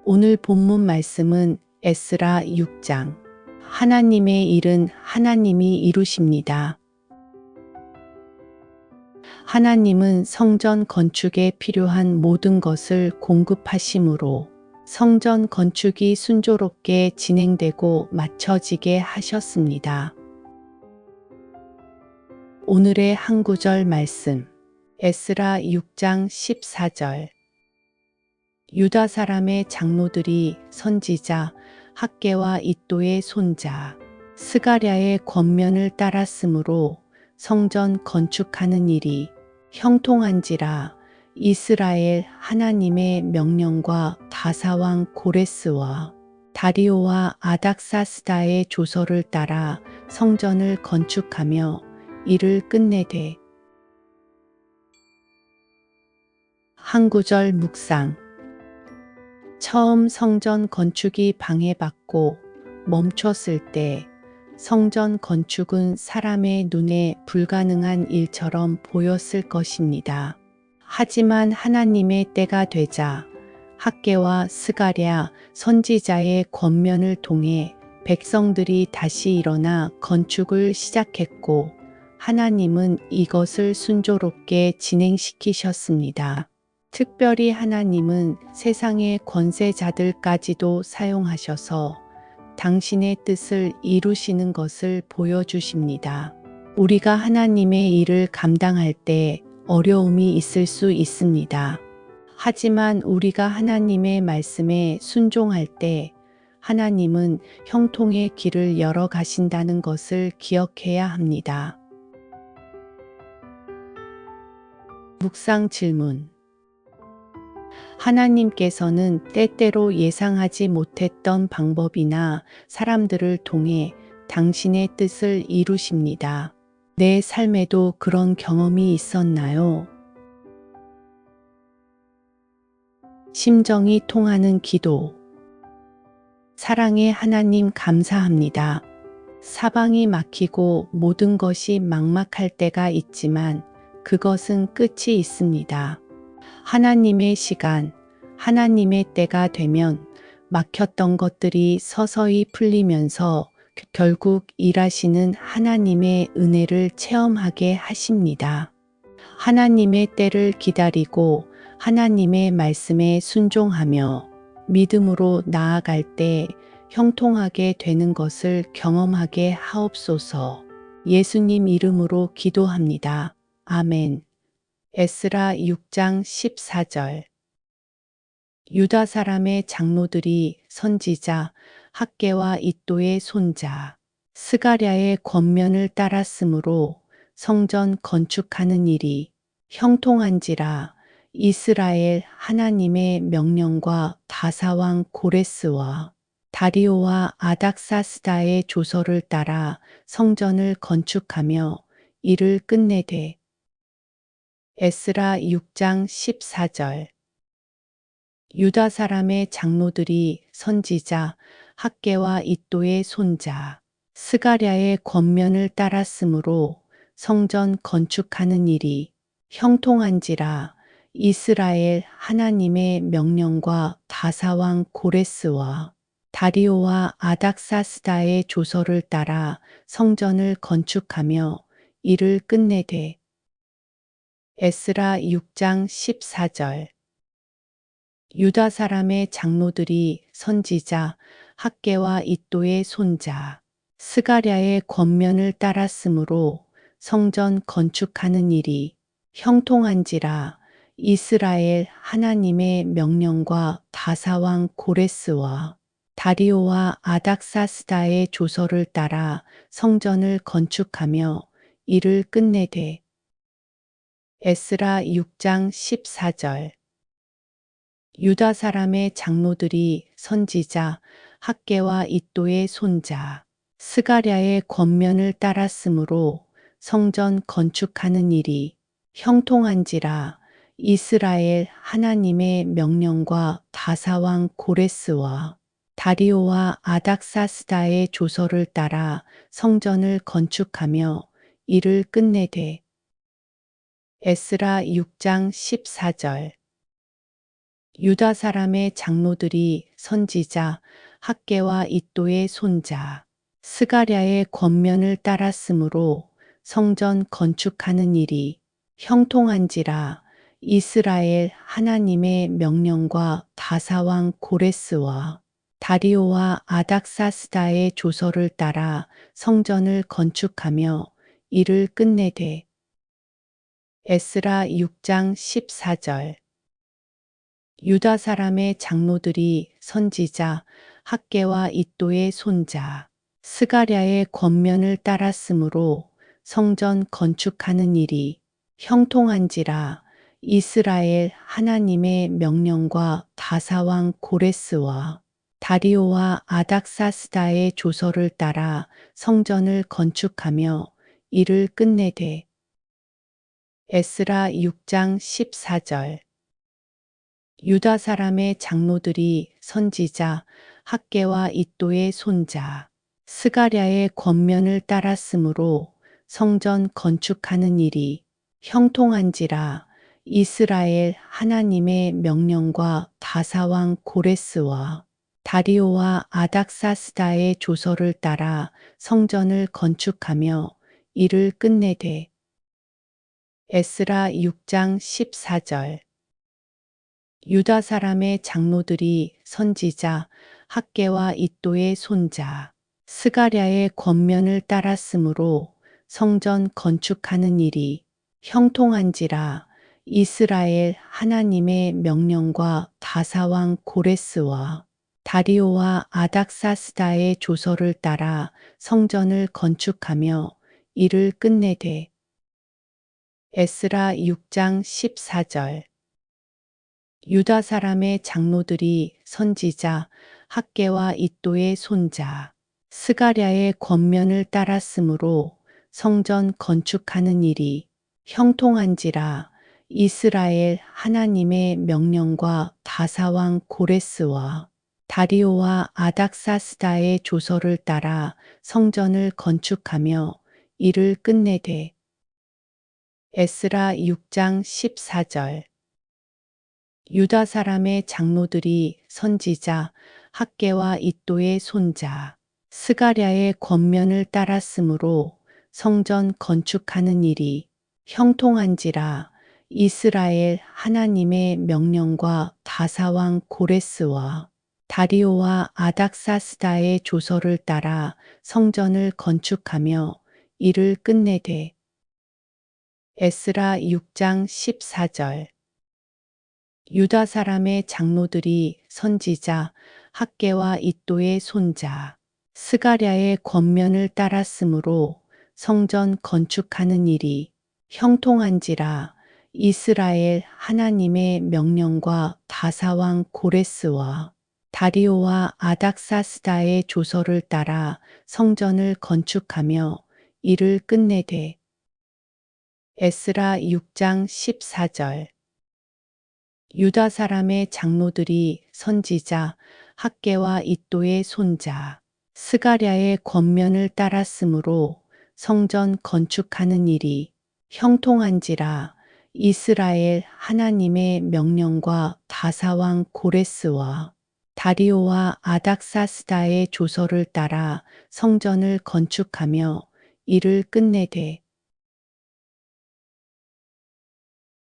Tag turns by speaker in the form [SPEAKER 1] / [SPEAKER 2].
[SPEAKER 1] 오늘 본문 말씀은 에스라 6장. 하나님의 일은 하나님이 이루십니다. 하나님은 성전 건축에 필요한 모든 것을 공급하심으로 성전 건축이 순조롭게 진행되고 마쳐지게 하셨습니다. 오늘의 한 구절 말씀. 에스라 6장 14절. 유다 사람의 장로들이 선지자 학개와 잇도의 손자 스가랴의 권면을 따랐으므로 성전 건축하는 일이 형통한지라. 이스라엘 하나님의 명령과 다사왕 고레스와 다리오와 아닥사스다의 조서를 따라 성전을 건축하며 이를 끝내되. 한 구절 묵상. 처음 성전 건축이 방해받고 멈췄을 때 성전 건축은 사람의 눈에 불가능한 일처럼 보였을 것입니다. 하지만 하나님의 때가 되자 학개와 스가랴 선지자의 권면을 통해 백성들이 다시 일어나 건축을 시작했고 하나님은 이것을 순조롭게 진행시키셨습니다. 특별히 하나님은 세상의 권세자들까지도 사용하셔서 당신의 뜻을 이루시는 것을 보여주십니다. 우리가 하나님의 일을 감당할 때 어려움이 있을 수 있습니다. 하지만 우리가 하나님의 말씀에 순종할 때 하나님은 형통의 길을 열어 가신다는 것을 기억해야 합니다. 묵상 질문. 하나님께서는 때때로 예상하지 못했던 방법이나 사람들을 통해 당신의 뜻을 이루십니다. 내 삶에도 그런 경험이 있었나요? 심정이 통하는 기도. 사랑의 하나님 감사합니다. 사방이 막히고 모든 것이 막막할 때가 있지만 그것은 끝이 있습니다. 하나님의 시간, 하나님의 때가 되면 막혔던 것들이 서서히 풀리면서 결국 일하시는 하나님의 은혜를 체험하게 하십니다. 하나님의 때를 기다리고 하나님의 말씀에 순종하며 믿음으로 나아갈 때 형통하게 되는 것을 경험하게 하옵소서. 예수님 이름으로 기도합니다. 아멘. 에스라 6장 14절. 유다 사람의 장로들이 선지자 학개와 잇도의 손자 스가랴의 권면을 따랐으므로 성전 건축하는 일이 형통한지라. 이스라엘 하나님의 명령과 다사왕 고레스와 다리오와 아닥사스다의 조서를 따라 성전을 건축하며 이를 끝내되. 에스라 6장 14절. 유다 사람의 장로들이 선지자 학개와 잇도의 손자 스가랴의 권면을 따랐으므로 성전 건축하는 일이 형통한지라. 이스라엘 하나님의 명령과 다사왕 고레스와 다리오와 아닥사스다의 조서를 따라 성전을 건축하며 이를 끝내되. 에스라 6장 14절. 유다 사람의 장로들이 선지자 학개와 잇도의 손자 스가랴의 권면을 따랐으므로 성전 건축하는 일이 형통한지라. 이스라엘 하나님의 명령과 다사왕 고레스와 다리오와 아닥사스다의 조서를 따라 성전을 건축하며 이를 끝내되. 에스라 6장 14절. 유다 사람의 장로들이 선지자 학개와 잇도의 손자 스가랴의 권면을 따랐으므로 성전 건축하는 일이 형통한지라. 이스라엘 하나님의 명령과 다사왕 고레스와 다리오와 아닥사스다의 조서를 따라 성전을 건축하며 이를 끝내되. 에스라 6장 14절. 유다 사람의 장로들이 선지자 학개와 이또의 손자 스가랴의 권면을 따랐으므로 성전 건축하는 일이 형통한지라. 이스라엘 하나님의 명령과 다사왕 고레스와 다리오와 아닥사스다의 조서를 따라 성전을 건축하며 이를 끝내되. 에스라 6장 14절. 유다 사람의 장로들이 선지자 학개와 이또의 손자 스가랴의 권면을 따랐으므로 성전 건축하는 일이 형통한지라. 이스라엘 하나님의 명령과 다사왕 고레스와 다리오와 아닥사스다의 조서를 따라 성전을 건축하며 이를 끝내되. 에스라 6장 14절. 유다 사람의 장로들이 선지자 학개와 이또의 손자 스가랴의 권면을 따랐으므로 성전 건축하는 일이 형통한지라. 이스라엘 하나님의 명령과 다사왕 고레스와 다리오와 아닥사스다의 조서를 따라 성전을 건축하며 이를 끝내되. 에스라 6장 14절. 유다 사람의 장로들이 선지자 학개와 이또의 손자 스가랴의 권면을 따랐으므로 성전 건축하는 일이 형통한지라. 이스라엘 하나님의 명령과 다사왕 고레스와 다리오와 아닥사스다의 조서를 따라 성전을 건축하며 이를 끝내되. 에스라 6장 14절. 유다 사람의 장로들이 선지자 학개와 이또의 손자 스가랴의 권면을 따랐으므로 성전 건축하는 일이 형통한지라. 이스라엘 하나님의 명령과 다사왕 고레스와 다리오와 아닥사스다의 조서를 따라 성전을 건축하며 이를 끝내되. 에스라 6장 14절. 유다 사람의 장로들이 선지자 학개와 이또의 손자 스가랴의 권면을 따랐으므로 성전 건축하는 일이 형통한지라. 이스라엘 하나님의 명령과 다사왕 고레스와 다리오와 아닥사스다의 조서를 따라 성전을 건축하며 이를 끝내되. 에스라 6장 14절. 유다 사람의 장로들이 선지자 학개와 이또의 손자 스가랴의 권면을 따랐으므로 성전 건축하는 일이 형통한지라. 이스라엘 하나님의 명령과 다사왕 고레스와 다리오와 아닥사스다의 조서를 따라 성전을 건축하며 이를 끝내되. 에스라 6장 14절. 유다 사람의 장로들이 선지자 학개와 이또의 손자 스가랴의 권면을 따랐으므로 성전 건축하는 일이 형통한지라. 이스라엘 하나님의 명령과 다사왕 고레스와 다리오와 아닥사스다의 조서를 따라 성전을 건축하며 이를 끝내되.